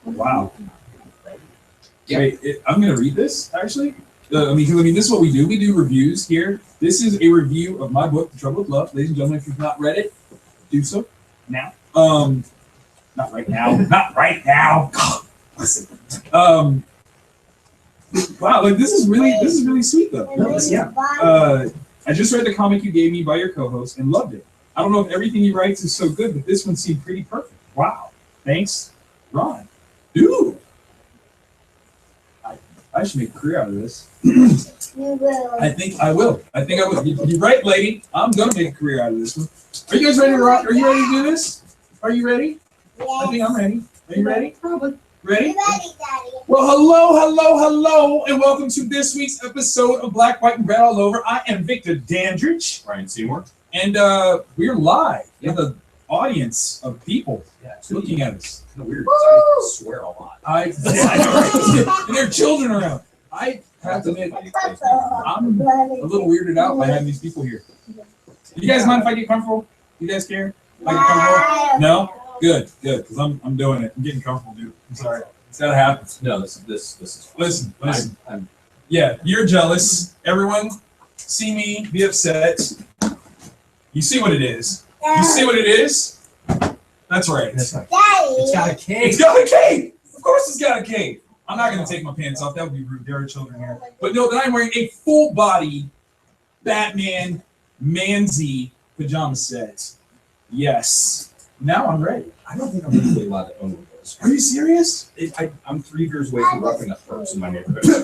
Wow. Yeah. Wait, I'm gonna read this actually. This is what we do. We do reviews here. This is a review of my book, The Trouble with Love. Ladies and gentlemen, if you've not read it, do so now. Not right now. Not right now. God, listen. Wow, like this is really sweet though. Yeah. I just read the comic you gave me by your co-host and loved it. I don't know if everything he writes is so good, but this one seemed pretty perfect. Wow. Thanks, Ron. Dude. I should make a career out of this. You will. I think I will. You're right, lady. I'm gonna make a career out of this one. Are you guys ready to rock? Are you ready to do this? Are you ready? I Yes. think I'm ready. Are you ready? Probably. Ready? You ready, Daddy? Well, hello, and welcome to this week's episode of Black, White, and Red All Over. I am Victor Dandridge, Ryan Seymour. and we're live with an audience of people Yeah, it's looking at us. kind of weird because I swear a lot. I know, and there are children around. I have to admit, I'm a little weirded out by having these people here. Do you guys mind if I get comfortable? You guys care? If I get comfortable? No? Good, because I'm doing it. I'm getting comfortable, dude. I'm sorry. It's gotta happen. No, this is fun. Listen. I'm Yeah, you're jealous. Everyone see me be upset. You see what it is. You see what it is? That's right. It's Daddy. got a cake. It's got a cape. Of course it's got a cape. I'm not gonna take my pants off. That would be rude. There are children here. But no, that I'm wearing a full body Batman Manzy pajama set. Yes. Now I'm ready. I don't think I'm legally allowed to own one of those. Are you serious? I'm 3 years away from roughing up perps in my neighborhood. So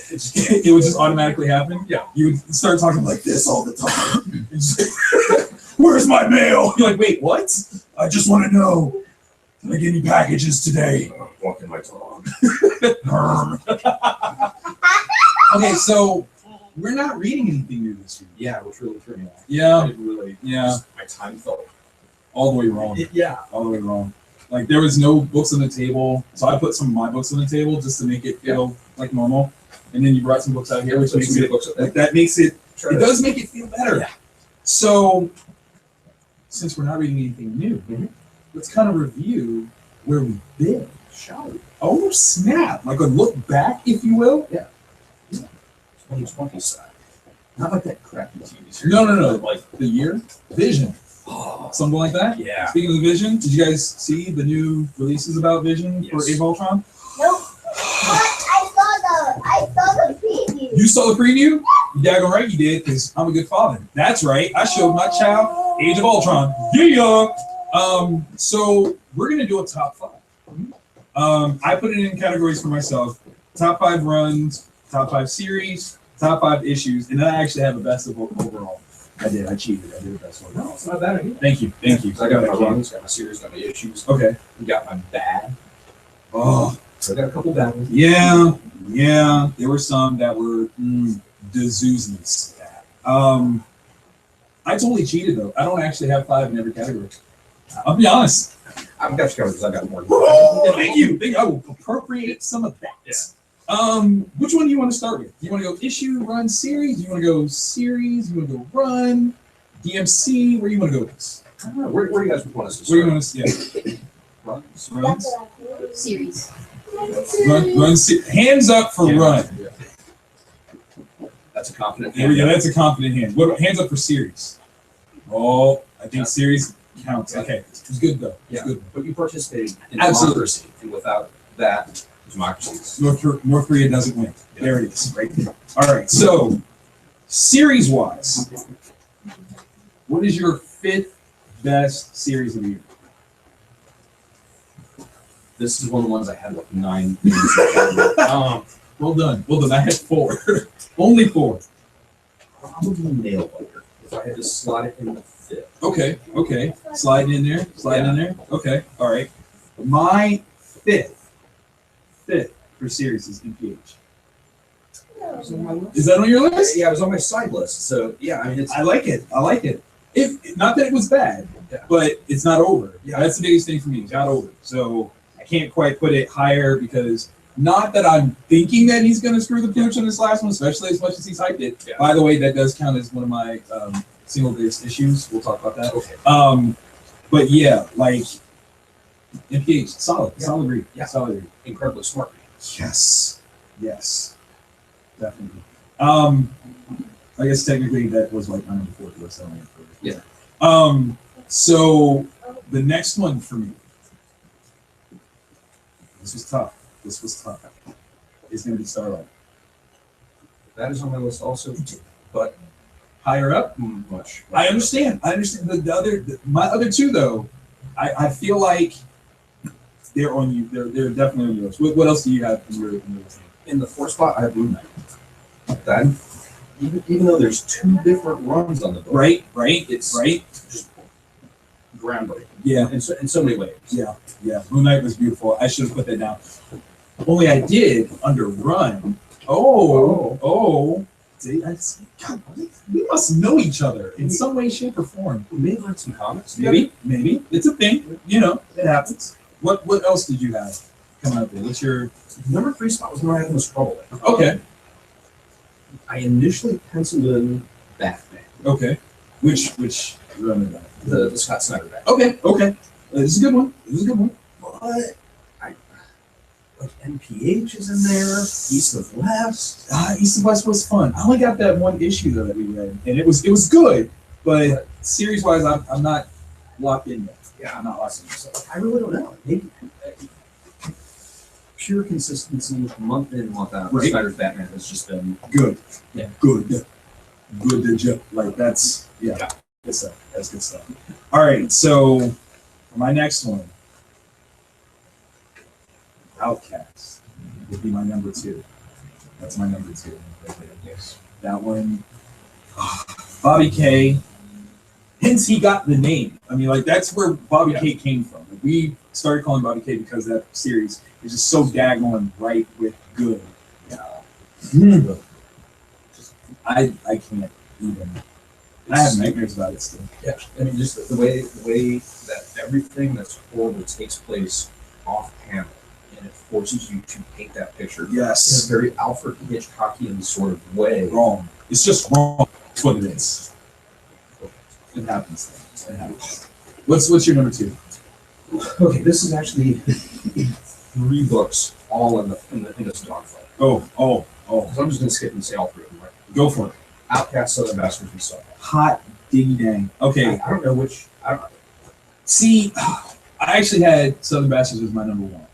it's It would just automatically happen? Yeah. You would start talking like this all the time. It's like, where's my mail? You're like, wait, what? I just want to know. Did I get any packages today? walking my dog. Okay, so we're not reading anything new this week. Yeah, which really threw me off. Yeah, It really, yeah. my time felt. All the way wrong. Yeah. All the way wrong. Like there was no books on the table, so I put some of my books on the table just to make it feel like normal. And then you brought some books out here, which makes it like that makes it. It does make it feel better. Yeah. So, since we're not reading anything new, let's kind of review where we've been, shall we? Oh snap! Like a look back, if you will. 2020 side. Not like that crappy TV series. No. Like, The year, Vision, oh, something like that. yeah. Speaking of the Vision, did you guys see the new releases about Vision for Yes. Age of Ultron? Nope. But I saw the preview. You saw the preview? You daggone right you did, because I'm a good father. That's right. I showed my child Age of Ultron. Yeah. So we're gonna do a top 5. I put it in categories for myself: top 5 runs, top 5 series, top 5 issues, and then I actually have a best of overall. I did. I cheated. I did the best one. No, it's not bad idea. Thank you. So I got my runs, got my series, got my issues. Okay. We got my bad. Oh. So I got a couple bad ones. Yeah. There were some that were doozies. I totally cheated though. I don't actually have 5 in every category. I'll be honest. I've got you covered because I got more. Thank you. I will appropriate some of that. Yeah. Which one do you want to start with? Do you want to go issue, run, series? Do you want to go series? Do you want to go run? DMC? Where do you want to go with this? I don't know. Where do you guys want us to Where do start? you want to? Yeah. Runs. Runs. That's what I feel. Series. Run. Hands up for Yeah. run. Yeah. That's a confident. There we go. That's a confident hand. What? Hands up for series. Oh, I think series counts. Yeah. Okay, it's good though. It's Yeah. good. But you participated in Absolutely. democracy, and without that, democracy is. North Korea doesn't win. There it is, right there. All right. So, series wise, what is your 5th best series of the year? This is one of the ones I had like 9 things. Well done. I had 4. Only 4. Probably nail biter. If I had to slot it in the 5th. Okay. Slide in there. In there. Okay. All right. My 5th for series is MPH. It was on my list. Is that on your list? Yeah, it was on my side list. So yeah, I mean it's. I like it. If not that it was bad, Yeah. but it's not over. Yeah. That's the biggest thing for me. It's not over. So I can't quite put it higher because not that I'm thinking that he's going to screw the pooch on this last one, especially as much as he's hyped it. Yeah. By the way, that does count as one of my single biggest issues. We'll talk about that. Okay. But yeah, like MPH, solid, Yeah. solid read. Yeah. Solid read. Incredibly smart. Yes. Yes. Definitely. I guess technically that was like my number 4 to us. Yeah. So the next one for me. This was tough. It's gonna be Starlight. That is on my list also, but Higher up? much. I understand. My other two though, I feel like they're on you. They're definitely on yours. What else do you have in your list? In the 4th spot, I have Blue Knight. That, even though there's 2 different runs on the book, Right. It's Right. just groundbreaking. Yeah. In so many ways. Yeah. Blue Knight was beautiful. I should have put that down. Only I did under Run. Oh. See, God, we must know each other in some way, shape, or form. We may have had some comments. Maybe it's a thing. It happens. What else did you have coming up there? What's your Number 3 spot was where I had the most trouble with. okay? I initially penciled in Batman, Which run is that? the Scott Snyder Batman. Okay. This is a good one. But NPH is in there, East of West. East and West was fun. I only got that one issue though that we read, and it was good, but series wise, I'm not locked in yet. Yeah, I'm not locked in. So I really don't know. Maybe pure consistency, month in, month out. Right. Snyder's Batman has just been Good. Yeah. Good. Like that's Yeah. good stuff. That's good stuff. All right, so for my next one, Outcast would be my number 2. That's my number 2. yes. That one, Bobby K. Hence, he got the name. I mean, like that's where Bobby K came from. Like, we started calling Bobby K because that series is just so daggone right with good. Yeah. I can't even. I have nightmares about it still. Yeah, I mean, just the way that everything that's horrible takes place off panel, and it forces you to paint that picture in a Yes. very Alfred Hitchcockian sort of way. Wrong. It's just wrong. That's what it is. It happens. It happens. What's your number 2? Okay, this is actually 3 books all in this dogfight. Oh. Because I'm just gonna skip and say all 3 of them. Right? Go for it. Outcast, Southern Bastards, and Starlight. Hot diggy dang. Okay. I don't know which. See, I actually had Southern Bastards as my number 1.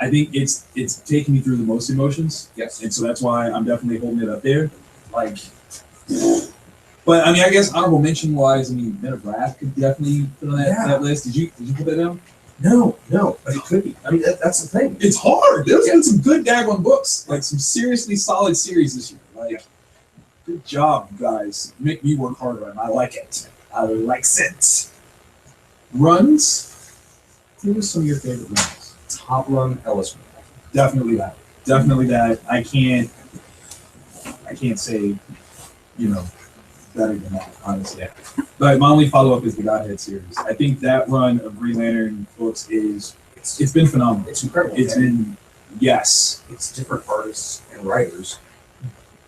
I think it's taken me through the most emotions, Yes. and so that's why I'm definitely holding it up there. Like, but I mean, I guess honorable mention wise, I mean, Men of Wrath could definitely put on that list. Did you put that down? No, but it could be. I mean, that's the thing. It's hard. There's been some good daggone books, like some seriously solid series this year. Like, good job, you guys. Make me work harder, and I like it. I like it. Runs. Who was some of your favorite runs? Top Run, Ellis. Definitely that. Definitely that. I can't say, better than that, honestly. Yeah. But my only follow up is the Godhead series. I think that run of Green Lantern books it's been phenomenal. It's incredible. It's been yes. It's different artists and writers,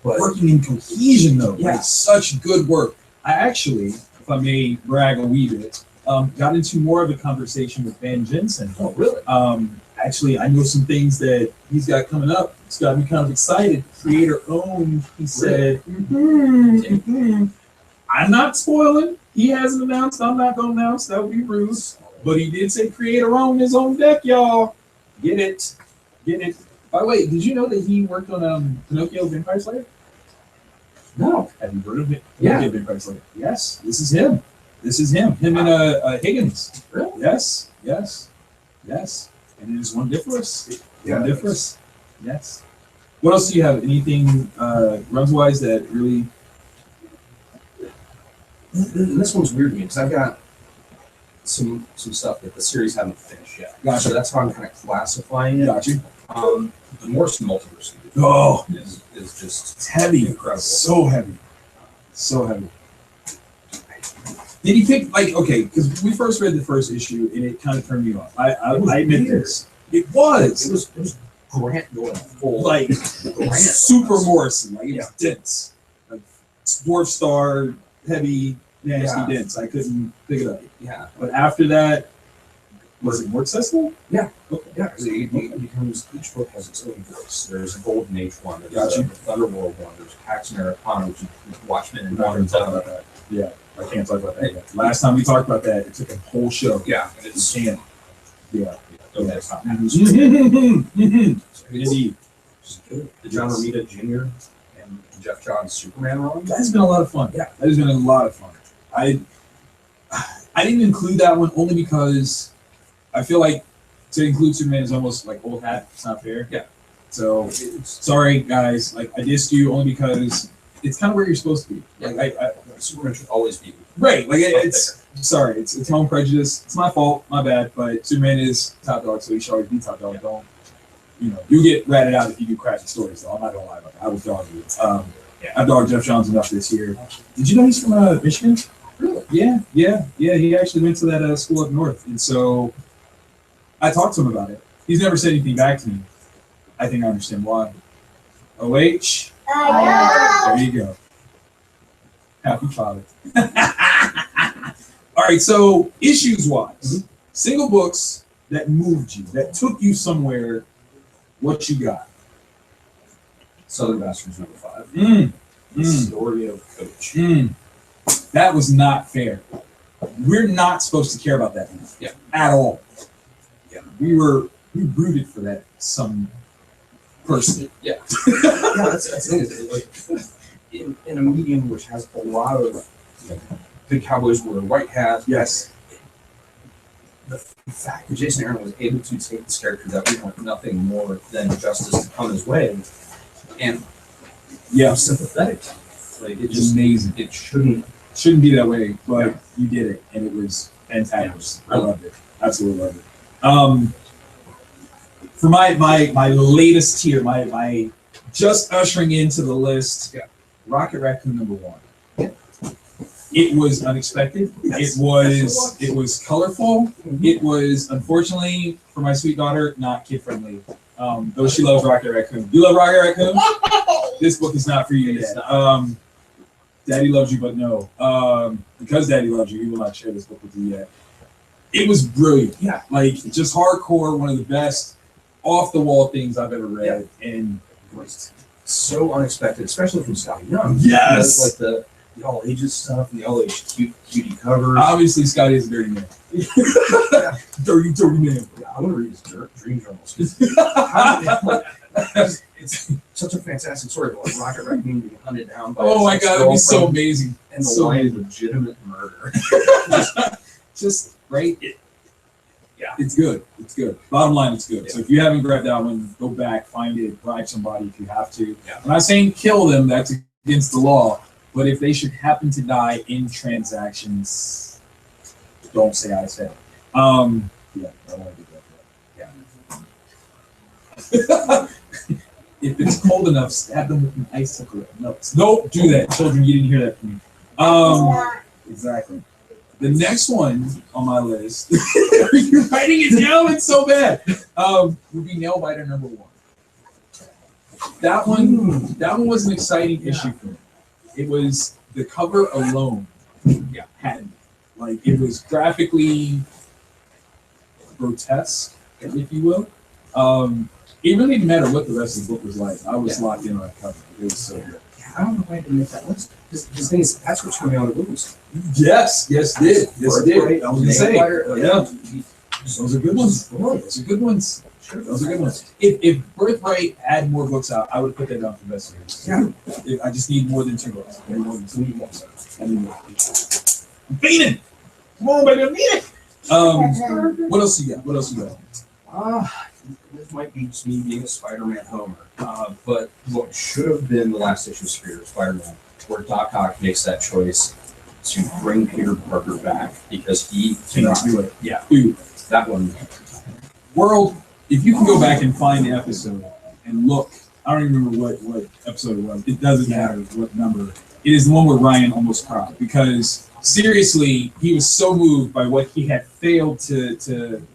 but Working in cohesion though. Yeah. Like such good work. I actually, if I may brag a wee bit, got into more of a conversation with Ben Jensen. oh really? Actually, I know some things that he's got coming up. It's got me kind of excited. Creator owned, he said. I'm not spoiling. He hasn't announced. I'm not going to announce. That would be rude. But he did say creator owned his own deck, y'all. Get it. By the way, did you know that he worked on Pinocchio Vampire Slayer? No. Have you heard of it? Yeah. Pinocchio Vampire Slayer. Yes, this is him. Him and Higgins. Really? Yes. And it is one difference. Yeah, Difference. Yes. What else do you have? Anything runs wise that really? This one's weird to me because I've got some stuff that the series haven't finished yet. Gotcha. So that's how I'm kind of classifying it. Got you. The Morrison multiverse Oh, is just it's heavy. incredible. So heavy. Did he pick because we first read the first issue and it kind of turned me off. I admit weird. this. It was. It was Grant going full Like Grant super on us. Morrison. Like it was Yeah. dense. Like Dwarf Star, heavy, nasty, Yeah. dense. I couldn't pick it up. Yeah. But after that, Was it more accessible? Yeah, because it becomes, each book has its own voice. There's a Golden Age one, there's Gotcha. a Thunderworld one, there's Pax Americana, which is Watchmen and We're not going to talk about that. Yeah, I can't talk about that yet. Last time we talked about that, it took a whole show. Yeah, and it's You can't. Yeah. okay, it's not Mhm. Indeed. the John Romita Jr. and Jeff Johns Superman run. That's been a lot of fun. Yeah. That has been a lot of fun. I didn't include that one only because I feel like to include Superman is almost like old hat. It's not fair. Yeah. So sorry guys, like I dissed you only because it's kind of where you're supposed to be. Like Superman should always be right. Like it's sorry. It's my own prejudice. It's my fault. My bad. But Superman is top dog, so he should always be top dog. Don't you get ratted out if you do crappy stories. Though I'm not gonna lie about that. I will dog you. I've dogged Jeff Johns enough this year. Did you know he's from Michigan? Really? Yeah. He actually went to that school up north, and so I talked to him about it. He's never said anything back to me. I think I understand why. OH, there you go. Happy father. All right, so issues-wise, single books that moved you, that took you somewhere. What you got? Southern Bastards #5. The Mm. story of Coach. That was not fair. We're not supposed to care about that at all. Yeah. We rooted for that some person. Yeah, that's the thing. Is like in a medium which has a lot of big cowboys wear white hats. Yes. The fact that Jason Aaron was able to take this character that we want nothing more than justice to come his way, and Yeah. sympathetic. Like it It's just amazing. it shouldn't. Shouldn't be that way, but you did it, and it was fantastic. I loved it. Absolutely loved it. For my latest tier, my just ushering into the list. Yeah. Rocket Raccoon #1. It was unexpected. Yes. It was colorful. It was, unfortunately, for my sweet daughter, not kid friendly. Though she loves Rocket Raccoon. You love Rocket Raccoon? This book is not for you yet. Daddy loves you, but no. Because Daddy loves you, he will not share this book with you yet. It was brilliant. Yeah. Like just hardcore, one of the best off the wall things I've ever read. And So unexpected, especially from Scotty Young. Yes! Like the all ages stuff, the all age cutie covers. obviously Scotty is a dirty man. dirty man. Yeah, I want to read his dream journals. It's such a fantastic story about like Rocket Raccoon being hunted down by Oh my his god, it'd be so girlfriend amazing. and the so line amazing. legitimate murder. Just right. Yeah. It's good. It's good. Bottom line, it's good. So if you haven't grabbed that one, go back, find it, bribe somebody if you have to. Yeah. I'm not saying kill them, that's against the law. But if they should happen to die in transactions, don't say I said. Yeah, I want to get that. Yeah. If it's cold enough, stab them with an icicle. No, don't do that, children. You didn't hear that from me. Exactly. The next one on my list, you're writing it down. It's so bad. Would be Nailbiter #1. That one was an exciting issue for me. It was the cover alone. Yeah. Had me. Like it was graphically grotesque, if you will. It really didn't matter what the rest of the book was like. I was locked in on that cover. It was so good. Yeah, I don't know why I didn't make that list. The thing is, that's what turned me on to books. Yes, it did. Yes, it did. I was gonna say, yeah. Those are good ones. Those are good ones. Those are good ones. If Birthright had more books out, I would put that down for best series. Yeah. I just need more than 2 books. I need more than 2 books. I need more. I'm fainting. Come on, baby, I need it. What else you got? What else you got? This might be just me being a Spider-Man homer, but what should have been the last issue of Superior Spider-Man, where Doc Ock makes that choice to bring Peter Parker back because he Cannot cannot do it. Yeah, Dude, that one. World, if you can go back and find the episode and look, I don't even remember what episode it was. It doesn't matter what number. It is the one where Ryan almost cried because seriously, he was so moved by what he had failed to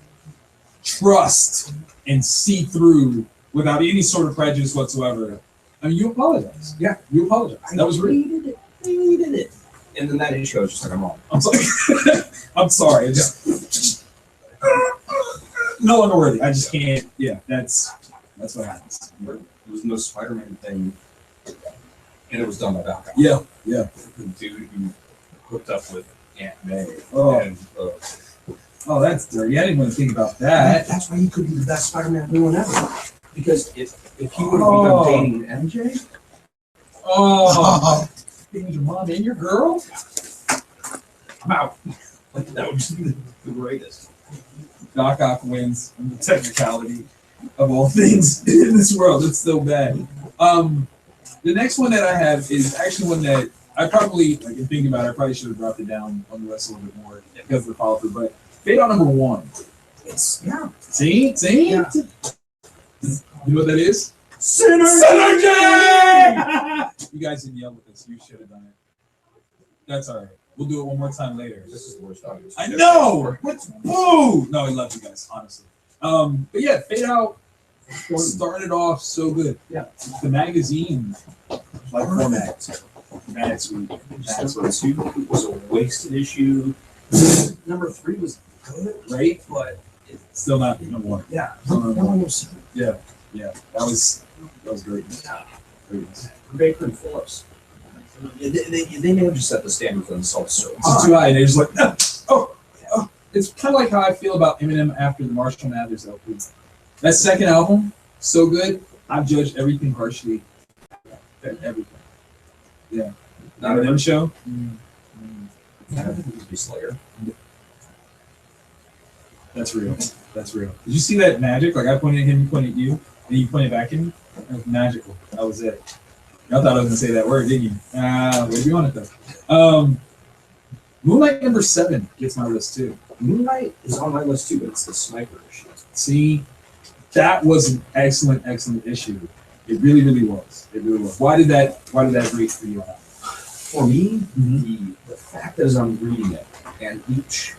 trust and see through without any sort of prejudice whatsoever. I mean, you apologize. Yeah. You apologize. That was real. I needed it. And then that issue, I was just like, I'm wrong. I'm sorry. I'm sorry. I just no longer worthy. I just can't. Yeah, that's what happens. It was the most Spider-Man thing, and it was done by Doc Ock. Yeah, yeah. The dude who hooked up with Aunt May. Oh. And, Oh, that's dirty. I didn't want to think about that. that's why he could be the best Spider-Man villain ever. Because if he would have Oh. become dating MJ, Oh, being your mom and your girl. I'm out. Like, that would just be the greatest. Doc Ock wins on the technicality of all things in this world. It's so bad. The next one that I have is actually one that I probably, like, in thinking about it, I probably should have dropped it down on the list a little bit more because of the follow through. But Fate Out #1. It's, yeah. See? Yeah. You know what that is? Synergy! You guys didn't yell with us. You should have done it. That's all right. We'll do it one more time later. This is the worst audience. I know. What's boo? No, I love you guys, honestly. But yeah, Fade Out started off so good. Yeah. The magazine, like format, mad sweet. Number 2 was a wasted issue. Number 3 was good, Right? but Still not #1. yeah. Um, No one was Yeah, that was great. Great. Baker and Phillips. They managed to set the standard for themselves so It's high. too high, and they're just like, oh. It's kind of like how I feel about Eminem after the Marshall Mathers LP. That second album, so good. I've judged everything harshly. Everything. Yeah. Not Eminem show. I don't think it would be Slayer. That's real. That's real. Did you see that magic? Like I pointed at him, you pointed at you, and you pointed back at me. That was magical. That was it. Y'all thought I was gonna say that word, didn't you? Where'd you want it though? Moonlight #7 gets my list too. Moonlight is on my list too, but it's the sniper issue. See, that was an excellent issue. It really, really was. It really was. Why did that rate for you? For me, the fact that as I'm reading it, and each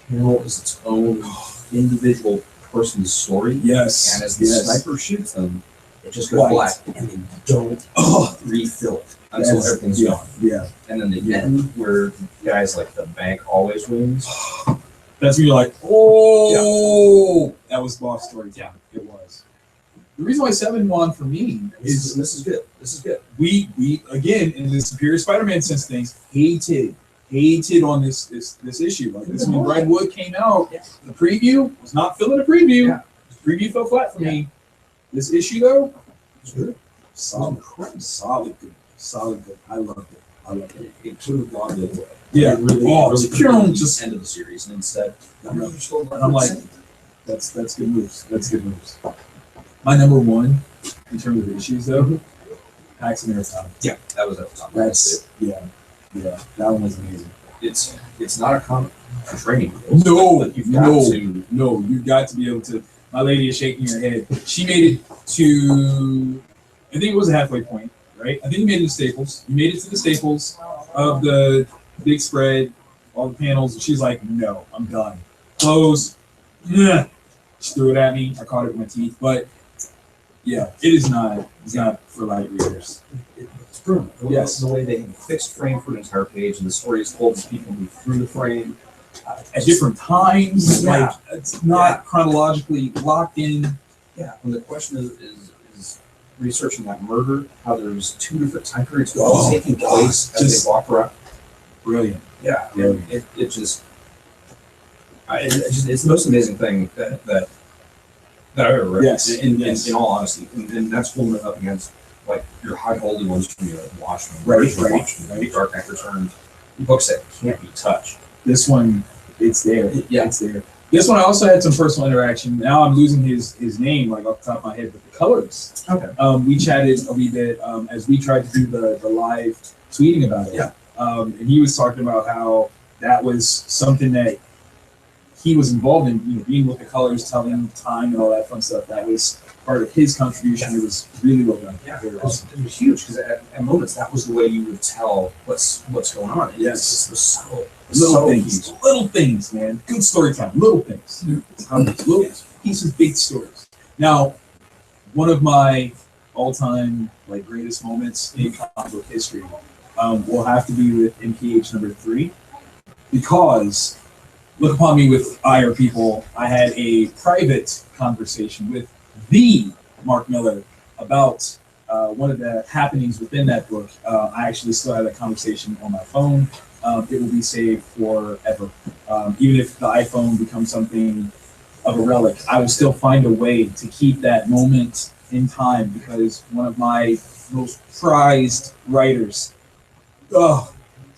panel is its own individual person's story, Yes. and as the yes. sniper shoots them, it just goes Right. black, and they don't refill it until Yes. everything's yeah. gone. Yeah. And then the end where guys like the bank always wins. That's when you're like, oh, that was boss story. Yeah. It was. The reason why 7 won for me is This is good. This is good. we again in the Superior Spider-Man sense of things hated on this issue. Like this when Redwood came out, Yeah. the preview was not feeling a preview. Yeah. The preview fell flat for me. This issue though, was good. Solid good. I loved it. It could have gone the other way. Yeah. It really, Oh, really pure could have just- just end of the series, and instead, Yeah. you're still And I'm like, that's good moves. That's good moves. My #1 in terms of issues though, Pax Americana. yeah, that was at the top. of the list. That's that one was amazing. It's not a comic training. wheels, No, but you've got to. No, you got to be able to. My lady is shaking her head. She made it to, I think it was a halfway point, right? I think you made it to Staples. You made it to the Staples of the big spread, all the panels, and she's like, no, I'm done. Close. Nah. She threw it at me. I caught it with my teeth. But yeah, it's not for light readers. It's brilliant. Yes. The way they fixed frame for an entire page, and the story is told as people move through the frame. At different times, Yeah. like it's not chronologically locked in. Yeah. And the question is researching that murder, how there's 2 different time periods all taking place as just- they walk around. Brilliant. Yeah. Brilliant. It just. It's the most amazing thing that I've ever read. Yes, In yes. all honesty, and that's holding it up against like your high holy ones from your Watchmen, Right, original right, Watchmen, right. Dark Knight Returns, books that can't be touched. This one, it's there. Yeah. It's there. This one I also had some personal interaction. Now I'm losing his name like off the top of my head, but the colors. Okay. We chatted a wee bit as we tried to do the live tweeting about it. Yeah. And he was talking about how that was something that he was involved in, being with the colors, telling time and all that fun stuff. That was part of his contribution. It was really well done. Yeah, Very it awesome. was huge because at moments that was the way you would tell what's going on. Yes. It was so Little things, man. Good storytelling. Little things. Little pieces, big stories. Now, one of my all-time greatest moments in comic book history will have to be with MPH #3 because look upon me with ire, people. I had a private conversation with the Mark Miller about one of the happenings within that book. I actually still have that conversation on my phone. It will be saved forever. Even if the iPhone becomes something of a relic, I will still find a way to keep that moment in time because one of my most prized writers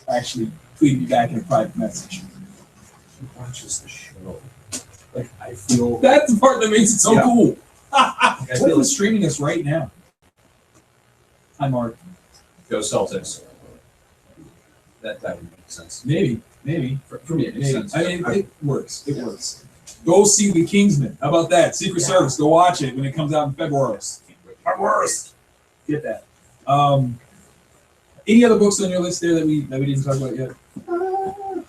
actually tweeted me back in a private message. Who watches the show? Like, I feel. That's the part that makes it so Yeah. cool. I What feel if like it's streaming us right now? Hi, Mark. go Celtics. That would make sense. Maybe. For me, it makes sense. I mean, it works. It works. Go see The Kingsman. How about that? Secret Service. Go watch it when it comes out in February. Get that. Any other books on your list there that we didn't talk about yet?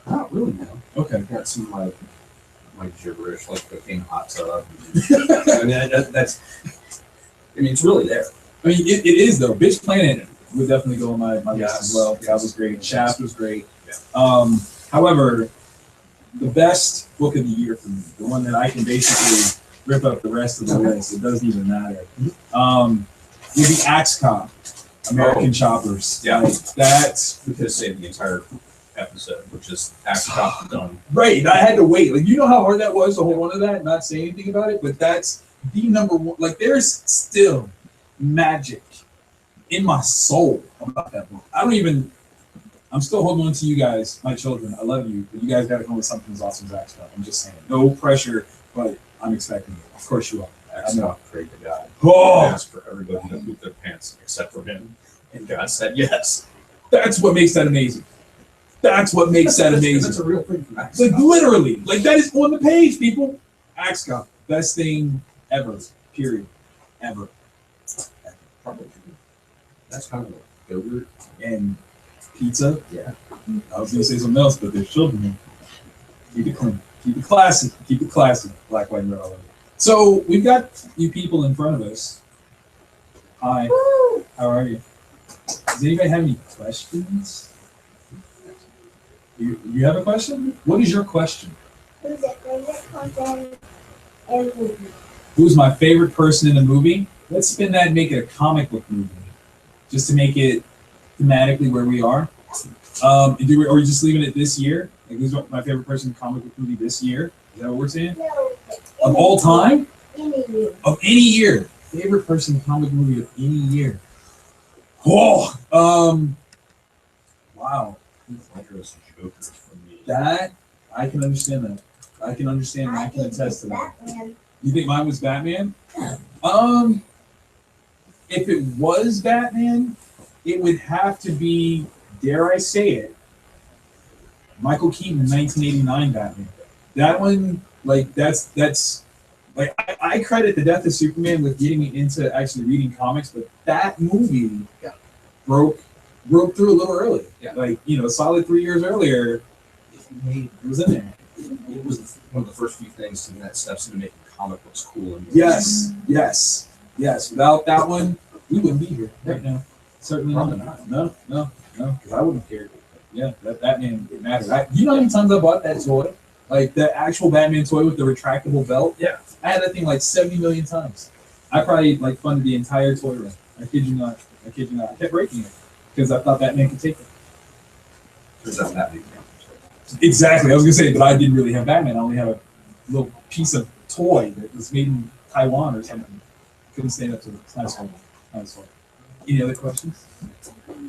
Not really, no. Okay. I've got some of my gibberish, like cooking hot tub. I mean, that's. I mean, it's really there. I mean, it is though. Bitch Planet would definitely go on my list Yes. as well. That was great. Shaft was great. Yeah. However, the best book of the year for me, the one that I can basically rip up the rest of the list, it doesn't even matter, would be Axe Cop, American Choppers. Yeah. Like, that's We could have saved the entire episode, which is Axe Cop done. right. I had to wait. Like, you know how hard that was to hold on to that and not say anything about it? But that's the number one. Like, there's still magic in my soul about that book. I'm still holding on to you guys, my children. I love you, but you guys got to come with something as awesome as Axe Cop. I'm just saying. No pressure, but I'm expecting it. Of course you are. Axe Cop prayed to God. Oh, Asked for everybody to poop their pants except for him. And God said yes. that's what makes that amazing. That's what makes that That's amazing. a real thing from Axe Like, Cop. literally. Like, that is on the page, people. Axe Cop. Best thing ever. Period. Ever. Probably. That's kind of like yogurt. And pizza. Yeah. I was gonna say something else, but there's children here. Keep it clean. Keep it classy. Keep it classy. Black, white, and red all over. So we've got you people in front of us. Hi. How are you? Does anybody have any questions? You have a question? What is your question? Who's your favorite person in movie? Who's my favorite person in the movie? Let's spin that and make it a comic book movie, just to make it thematically where we are. Or are you just leaving it this year? Like, who's my favorite person in the comic book movie this year? Is that what we're saying? No. Of all time? Any year. Of any year. Favorite person in the comic movie of any year. Oh, wow. Andros Jokers for me. That I can understand that. I can understand and I can think attest to that. Batman. You think mine was Batman? If it was Batman, it would have to be, dare I say it, Michael Keaton 1989 Batman. That one, like, that's like, I credit the death of Superman with getting me into actually reading comics, but that movie broke through a little early. Yeah. Like, a solid 3 years earlier, it was in there. It was one of the first few things in that steps into making comic books cool. And Yes. Without that one, we wouldn't be here right now. Certainly Probably not. No, because I wouldn't have cared. Yeah, that Batman, it mattered. You know how many times I bought that toy? Like, the actual Batman toy with the retractable belt? Yeah. I had that thing like 70 million times. I probably funded the entire toy run. I kid you not. I kept breaking it because I thought Batman could take it. Turns out that big. Exactly. I was gonna say, but I didn't really have Batman. I only had a little piece of toy that was made in Taiwan or something. Couldn't stand up to it. It's nice one. Nice one. Any other questions?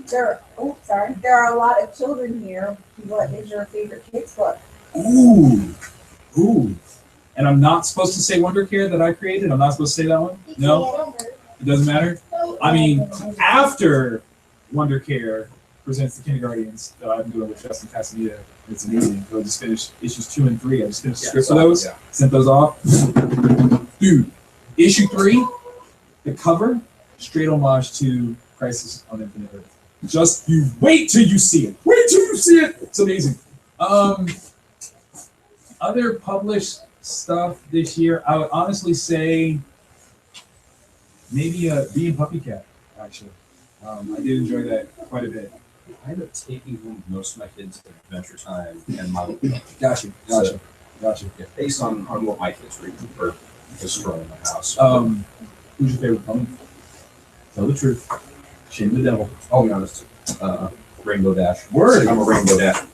There are a lot of children here. What is your favorite kids book? Ooh. And I'm not supposed to say Wonder Care that I created. I'm not supposed to say that one. No, it doesn't matter. I mean, after Wonder Care presents the Kindergartens that I've been doing with Justin Castaneda, it's amazing. I just finished issues 2 and 3. I just finished the scripts for those. Yeah. Sent those off. Dude, issue 3, the cover, straight homage to Crisis on Infinite Earth. Just you wait till you see it. Wait till you see it. It's amazing. Other published stuff this year, I would honestly say maybe Bee and Puppy Cat, actually. I did enjoy that quite a bit. I end up taking home most of my kids to Adventure Time and my Gotcha. So Gotcha. Yeah, based on what my kids read or destroy in the house. Who's your favorite comic? Tell the truth. Shame the devil. I'll be honest. Rainbow Dash. Word. I'm a Rainbow Dash.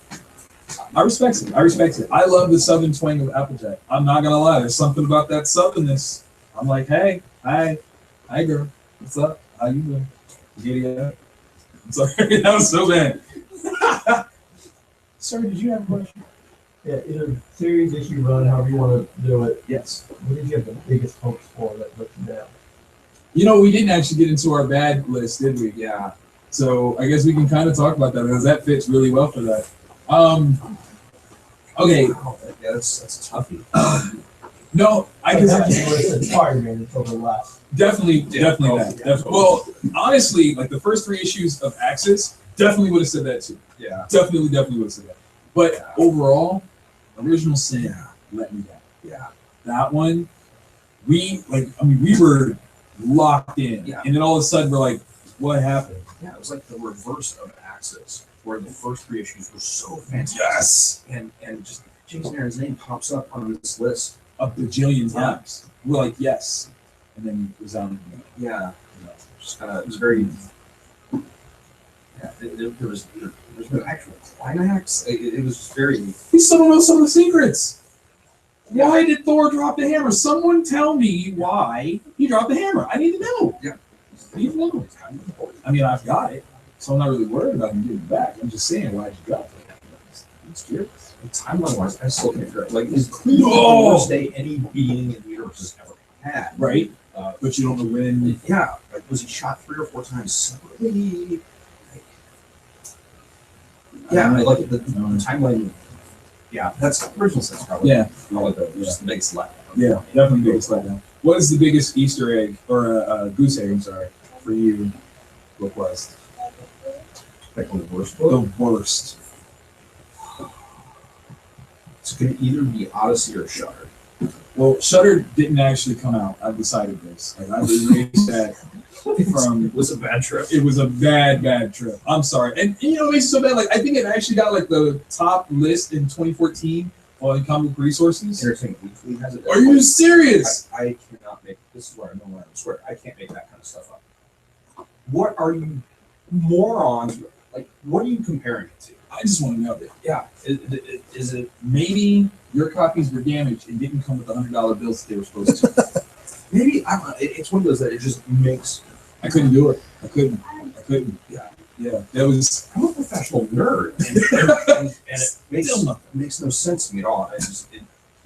I respect it. I respect it. I love the southern twang of Applejack. I'm not gonna lie. There's something about that southernness. I'm like, hey, hi, girl. What's up? How you doing? Giddy up. I'm sorry. That was so bad. Sorry, did you have a question? Yeah, in a series that you run, however you want to do it, Yes. what did you have the biggest hopes for that let you down? You know, we didn't actually get into our bad list, did we? Yeah. So I guess we can kind of talk about that because that fits really well for that. Okay. Yeah, that's a toughie. No, I I can can listen Spider-Man until the last. definitely Yeah. that. Well, honestly, like the first 3 issues of Axis, definitely would have said that too. Yeah. Definitely would have said that. But overall, Original Sin let me down. Yeah. That one, we were locked in, Yeah. and then all of a sudden we're like, what happened? Yeah, it was like the reverse of Axis, where the first 3 issues were so fantastic. Yes, And just Jason Aaron's name pops up on this list. a bajillion times. We're like, yes, and then resounding. Yeah. Just kind of, it was very. Yeah, there's no actual climax. It was just very. We still don't know some of the secrets. Why did Thor drop the hammer? Someone tell me why he dropped the hammer. I need to know. Yeah. I need to know. I mean, I've got it, so I'm not really worried about him getting it back. I'm just saying, why'd you drop it? I'm curious. Timeline wise, I still can't figure out. Like, is clearly No! the worst day any being in the universe has ever had. Right? But you don't know when. Yeah. Like, was he shot 3 or 4 times separately? Yeah, I like the timeline. Yeah, that's Original Sin's probably. Yeah. Not like just the biggest letdown. Yeah, definitely biggest letdown. What is the biggest Easter egg or goose egg? I'm sorry, for you, Book West? Like the worst The book. worst. It's gonna either be Odyssey or Shudder. Well, Shutter didn't actually come out. I decided this. Like, I erased that from. It was a bad trip. It was a bad trip. I'm sorry. And you know, it makes it so bad. Like, I think it actually got like the top list in 2014 on Comic Book Resources. Entertainment Weekly has it. Are you serious? I cannot make. This is where I know where I swear I can't make that kind of stuff up. What are you morons? Like, what are you comparing it to? I just want to know that. Yeah, is it? Maybe your copies were damaged and didn't come with the $100 bills that they were supposed to. Maybe I don't know. It's one of those that it just makes. I couldn't do it. I couldn't. Yeah. Yeah. That was. I'm a professional nerd, and it makes Still nothing. makes no sense to me at all. It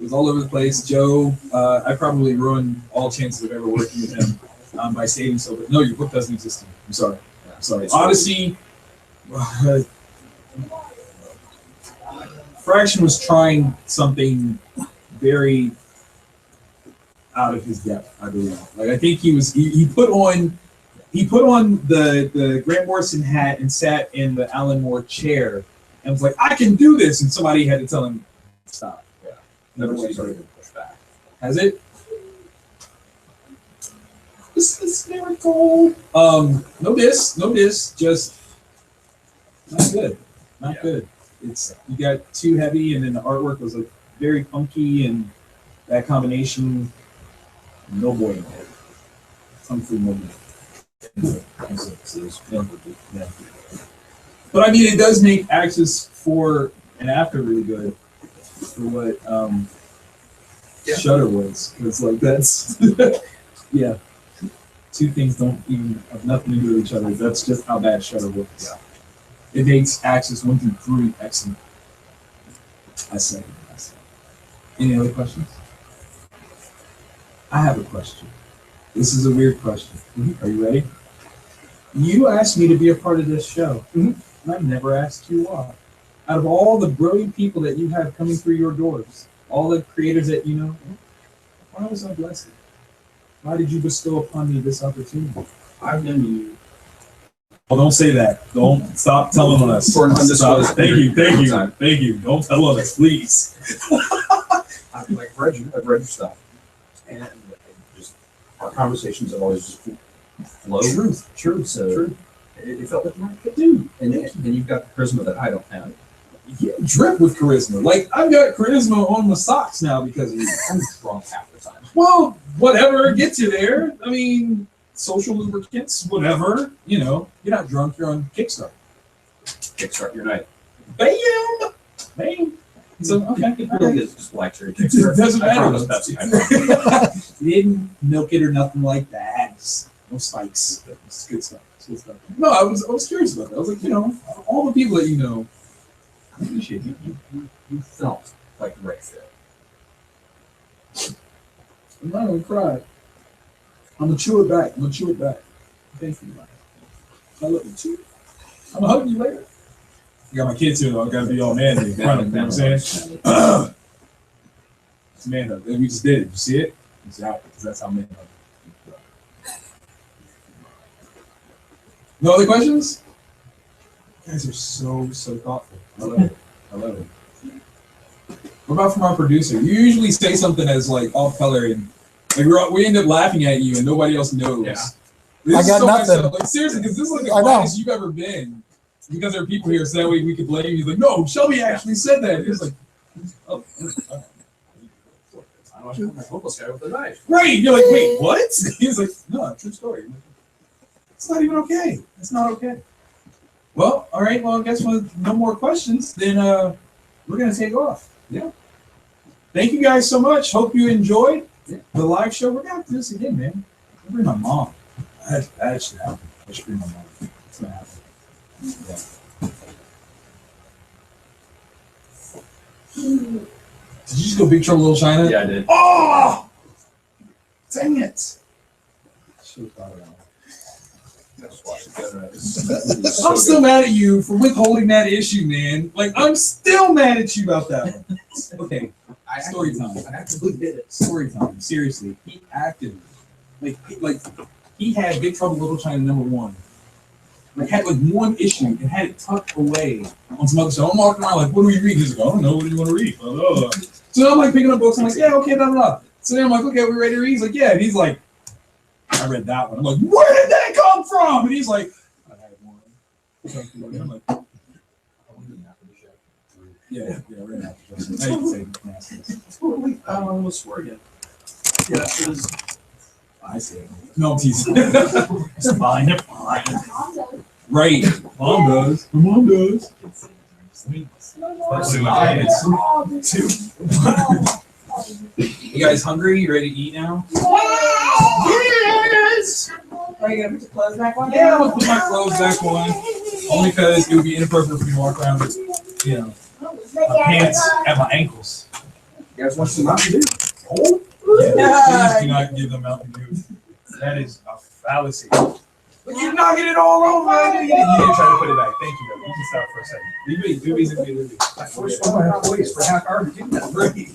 It was all over the place. Joe, I probably ruined all chances of ever working with him by saying so. But no, your book doesn't exist. I'm sorry. I'm sorry. Odyssey. Fraction was trying something very out of his depth, I believe. Like, I think he put on the Grant Morrison hat and sat in the Alan Moore chair and was like, I can do this, and somebody had to tell him stop. Yeah. Never never way started to to push back. Has it? This is very cold. No diss, just not good. Not Yeah. good. It's you got too heavy, and then the artwork was like very funky, and that combination, no boy. Kung Fu no boy. Yeah. But I mean, it does make Axis 4 and after really good for what Yeah. Shudder was. It's like that's yeah. 2 things don't even have nothing to do with each other. That's just how bad Shudder was. Yeah. It makes Axis 1 through 3 excellent. I say. Any other questions? I have a question. This is a weird question. Are you ready? You asked me to be a part of this show, and I've never asked you why. Out of all the brilliant people that you have coming through your doors, all the creators that you know, why was I blessed? Why did you bestow upon me this opportunity? I've known you. Well, don't say that. Don't stop telling us. For an undisclosed Stop. Thank you. time. Thank you. Don't tell us, please. I've read your stuff, and just our conversations have always just flowed. Truth. So Truth. it felt like the right fit, dude. And you've got the charisma that I don't have. You drip with charisma. Like I've got charisma on my socks now because of you. I'm drunk half the time. Well, whatever gets you there. I mean, social lubricants, whatever. You know, you're not drunk. You're on Kickstarter. Kickstart your night. Bam, bam. So okay, It really is just black cherry It Kickstart. doesn't I matter. promise Pepsi. I promise. You didn't milk it or nothing like that. Just no spikes. It's good stuff. It's good stuff. No, I was curious about that. I was like, you know, all the people that you know. I appreciate you felt like the right fit. I'm not gonna cry. I'm gonna chew it back. I'm gonna chew it back. Thank you, man. I love you too. I'm gonna hug you later. I got my kids here though. I gotta be all manly. You know what I'm saying? It's manhood. We just did it. You see it? Exactly. Because that's how manhood. No other questions? You guys are so thoughtful. I love it. I love it. What about from our producer? You usually say something as like off color and like we end up laughing at you and nobody else knows. Yeah. This I is got so nothing. much- Like seriously, because this is like the I know. quietest you've ever been. Because there are people here, so that way we could blame you. He's like, no, Shelby actually said that. He's like, oh, okay. I watched my homeless guy with a knife. Right. You're like, wait, what? He's like, no, true story. It's not even okay. It's not okay. Well, all right. Well, I guess with no more questions, then we're gonna take off. Yeah. Thank you guys so much. Hope you enjoyed the live show. We're gonna have to do this again, man. I'll bring my mom. That should happen. I should bring my mom. It's gonna happen. Yeah. Did you just go Big Trouble Little China? Yeah, I did. Oh! Dang it! Should have thought about it. I just watched it the other night. It was I'm so still good. mad at you for withholding that issue, man. Like, I'm still mad at you about that one. Okay, story time. I actually did it. Story time. Seriously, he acted like he had Big Trouble Little China #1. Like had like one issue and had it tucked away on some other stuff. I'm walking around like, what do we read? He's like, I don't know. What do you want to read? Blah, blah, blah. So I'm like picking up books. I'm like, yeah, okay, blah, blah. So then I'm like, okay, we ready to read? He's like, yeah. And he's like, I read that one. I'm like, where did that come from? And he's like, I had one. I'm like, yeah, right after. Now you can say nasty. Totally let's swear again. Yeah, it was. I see it. No, I'm teasing. It's fine. They're fine. Right. Mom does. My mom does. You guys hungry? You ready to eat now? Yes! Are you gonna put your clothes back on? Yeah, I'm gonna put my clothes back on. Only because it would be inappropriate for me to walk around with, you know, my pants at my ankles. You guys want some Mountain Dew? Oh, yeah. Please do not give them Mountain Dew. That is a fallacy. But you're knocking it all over. You didn't try to put it back. Thank you, though. You can stop for a second. Leave me. I first one I have to waste for a half hour to do that. Right.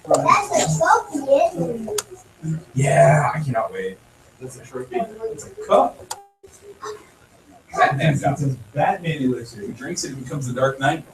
That's a trophy, isn't it? Yeah, I cannot wait. That's a trophy. It's a cup. Batman cup. It's a Batman elixir. He drinks it, it becomes the Dark Knight.